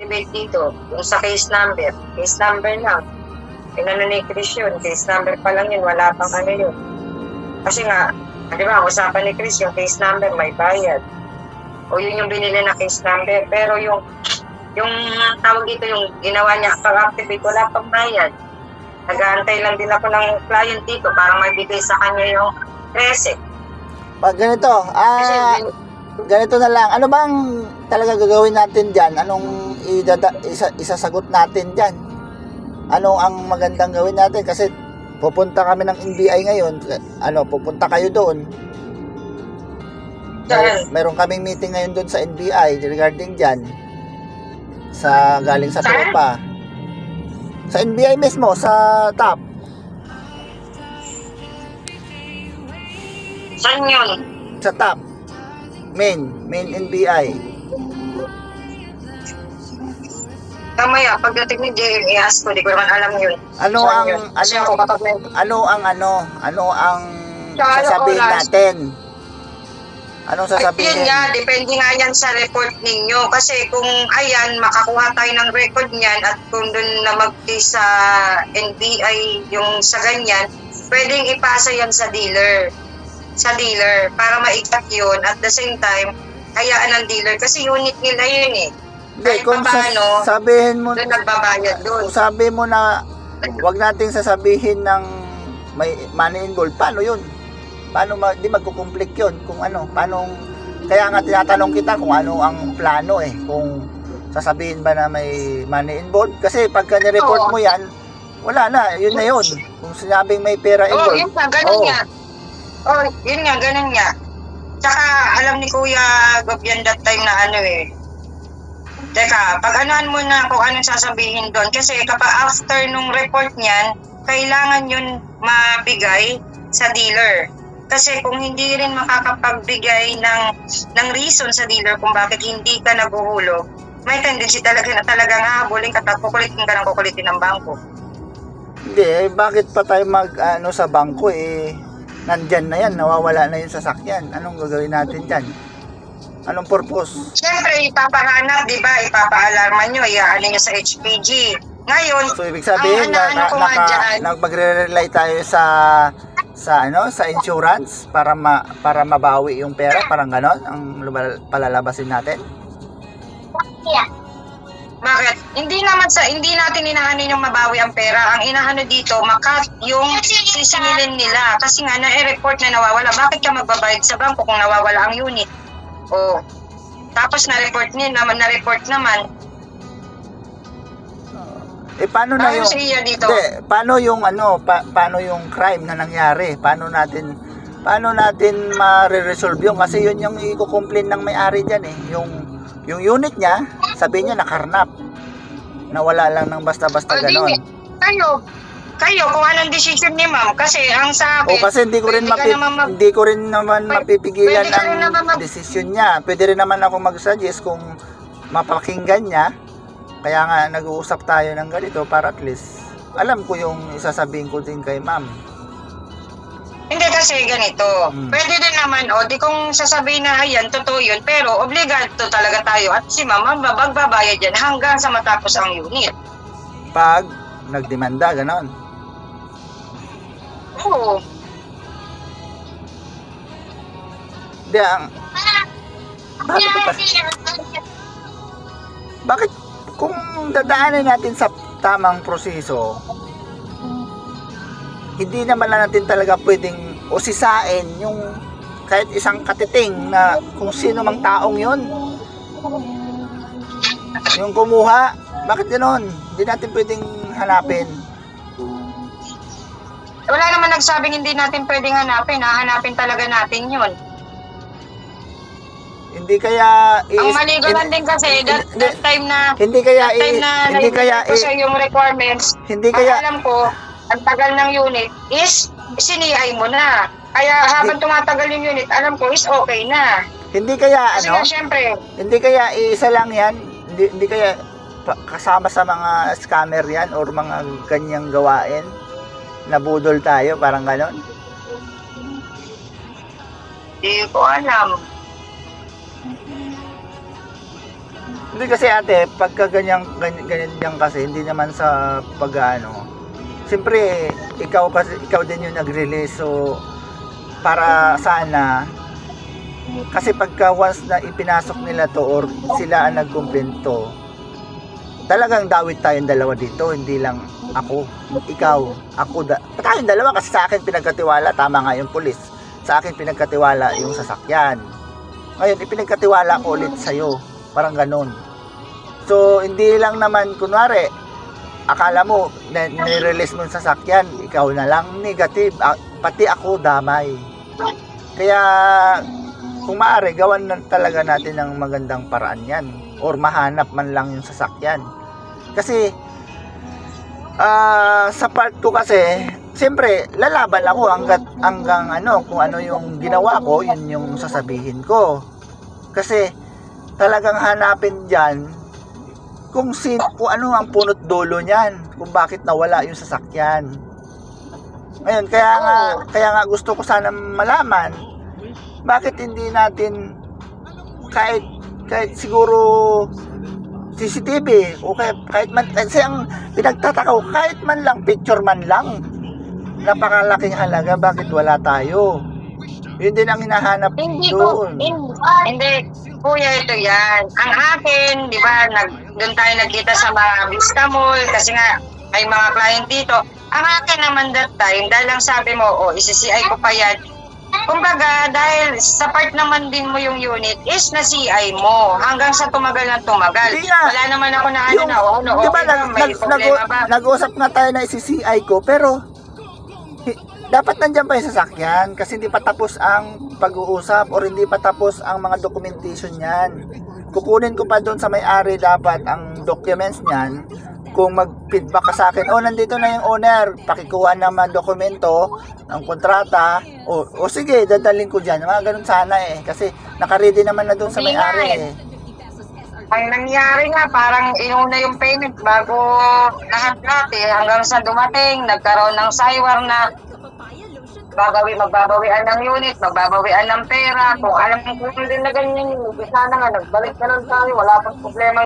activate dito, yung sa case number lang. Inano ni Chris yun, case number pa lang yun, wala pang ano yun. Kasi nga, di ba, usapan ni Chris, yung case number may bayad. O yun yung binili na case number. Pero yung tawag dito, yung ginawa niya, pag-activate, wala pang bayad. Nag-aantay lang din ako ng client dito para magbigay sa kanya yung 13. Pag ganito, ganito na lang. Ano bang talaga gagawin natin dyan? Anong isasagot natin dyan? Ano ang magandang gawin natin? Kasi pupunta kami ng NBI ngayon. Pupunta kayo doon. Meron kaming meeting ngayon doon sa NBI regarding dyan. Galing sa tropa. Sa NBI mismo, sa top. Saan yun? Sa top. Main NBI. Kamaya, pagdating ni JM, i-ask ko, di ko naman alam yun. Ano ang sasabihin natin? Anong sasabihin? Yun nga, depende nga yan sa report ninyo. Kasi kung ayan, makakuha tayo ng record niyan at kung doon na sa NBI yung sa ganyan, pwedeng ipasa yan sa dealer. Para maikat yun. At the same time, hayaan ng dealer. Kasi unit nila yun eh. Hindi, kung sabihin mo, doon nagbabayad doon. Kung sabi mo na wag nating sasabihin ng may money involved, paano yun? Paano di magkukumplik yun? Kaya nga tinatanong kita kung ano ang plano eh. Kung sasabihin ba na may money involved? Kasi pagka nireport mo yan, wala na, yun na yun. Kung sinabing may pera involved. Yun nga, ganun nga. Yun nga, ganun nga. Tsaka alam ni Kuya Gobyan that time na Teka, pag-anuhan mo na kung anong sasabihin doon. Kasi kapag after nung report niyan, kailangan yun mabigay sa dealer. Kasi kung hindi rin makakapagbigay ng reason sa dealer kung bakit hindi ka naguhulog, may tendency talaga na talagang hahabulin ka at kukulitin ka ng kukulitin ng bangko. Hindi, bakit pa tayo sa bangko nandyan na yan, nawawala na yung sasakyan. Anong gagawin natin dyan? Anong purpose? Siyempre, ipapahanap, di ba? Ipapaalarma nyo, iaano nyo sa HPG. Ngayon, so ibig sabihin magre-rely tayo sa insurance para mabawi yung pera, parang ganon ang palalabasin natin. Bakit? Hindi natin inaano yung mabawi ang pera. Ang inaano dito, makat yung sisingilin nila. Kasi nga na-report na nawawala. Bakit ka magbabayad sa bangko kung nawawala ang unit? Tapos na-report naman. Paano na yung dito? Paano yung crime na nangyari? Paano natin ma-resolve yun? Kasi yun yung i-complain ng may-ari diyan eh. Yung unit niya, sabi niya nakarnap. Nawala lang ng basta-basta ganon. Kayo kung anong decision ni ma'am, kasi ang sa akin, kasi hindi ko rin naman mapipigilan ang decision niya. Pwede rin naman ako mag-suggest kung mapakinggan niya. Kaya nga nag-uusap tayo ng ganito para at least alam ko yung isasabihin ko din kay ma'am. Hindi kasi ganito. Pwede din naman, di kung sasabihin na ayan, totoo yun, pero obligado talaga tayo at si ma'am magbabayad yan hanggang sa matapos ang unit. Pag nagdemanda, ganon. Oo. Bakit kung dadaanin natin sa tamang proseso, hindi naman natin talaga pwedeng usisain yung kahit isang katiting na kung sino mang taong yun yung kumuha. Bakit gano'n? Hindi natin pwedeng hanapin. Wala naman nagsabing hindi natin pwedeng hanapin. Hahanapin talaga natin yun. Hindi kaya ang maligawan din kasi that time na yung requirements, hindi kaya alam ko ang tagal ng unit is siniyay mo na, kaya habang tumatagal yung unit alam ko is okay na. Hindi kaya kasi syempre, hindi kaya isa lang yan, hindi kaya kasama sa mga scammer yan or mga ganyang gawain, nabudol tayo parang ganon. Hindi ko alam. Hindi kasi ate, pagka ganyan kasi, hindi naman sa pag-ano. Siyempre, ikaw din yung nag-release. So, para sana, kasi pagka once na ipinasok nila to or sila ang nagkumplinto, talagang dawit tayong dalawa dito, hindi lang ako, ikaw, ako, tayong dalawa kasi sa akin pinagkatiwala, tama nga yung pulis, sa akin pinagkatiwala yung sasakyan. Ngayon, ipinagkatiwala ko ulit sa'yo, parang ganun. So, hindi lang naman, kunwari, akala mo, nirelease mo yung sasakyan, ikaw na lang negative, pati ako damay. Kaya, kung maaari, gawan na talaga natin ng magandang paraan yan, or mahanap man lang yung sasakyan. Kasi, sa part ko kasi, siyempre, lalaban ako hanggang kung ano yung ginawa ko, yun yung sasabihin ko. Kasi, talagang hanapin dyan, kung ano ang punot dulo niyan, kung bakit nawala yung sasakyan. Ngayon, kaya nga gusto ko sana malaman, bakit hindi natin kahit siguro CCTV o kahit man, kasi ang pinagtataka ko, kahit man lang picture man lang, napakalaking halaga, bakit wala tayo? Yun din ang hinahanap doon. Hindi, kuya, ito yan. Ang akin, di ba, doon tayo nagkita sa mga Vista Mall kasi nga may mga client dito. Ang akin naman that time, dahil lang sabi mo, isi-CI ko pa yan. Kumbaga, dahil sa part naman din mo yung unit is na CI mo hanggang sa tumagal ng tumagal. Wala naman ako na diba, may problema ba? Nag-usap nga tayo na isi-CI ko, pero dapat nandiyan pa yung sasakyan kasi hindi pa tapos ang pag-uusap or hindi pa tapos ang mga documentation niyan. Kukunin ko pa doon sa may-ari dapat ang documents niyan. Kung mag-feedback ka sa akin, nandito na yung owner, pakikuha ng mga dokumento, ng kontrata, o sige, dadalhin ko dyan. Mga ganun sana kasi nakaready naman na doon sa may-ari Ang nangyari nga, parang inuna yung payment bago lahat hanggang sa dumating, nagkaroon ng saywar na magbabawian ng unit, magbabawian ng pera. Kung alam mo kung din na ganyan, sana nga, nagbalik ka lang tayo, wala pang problema.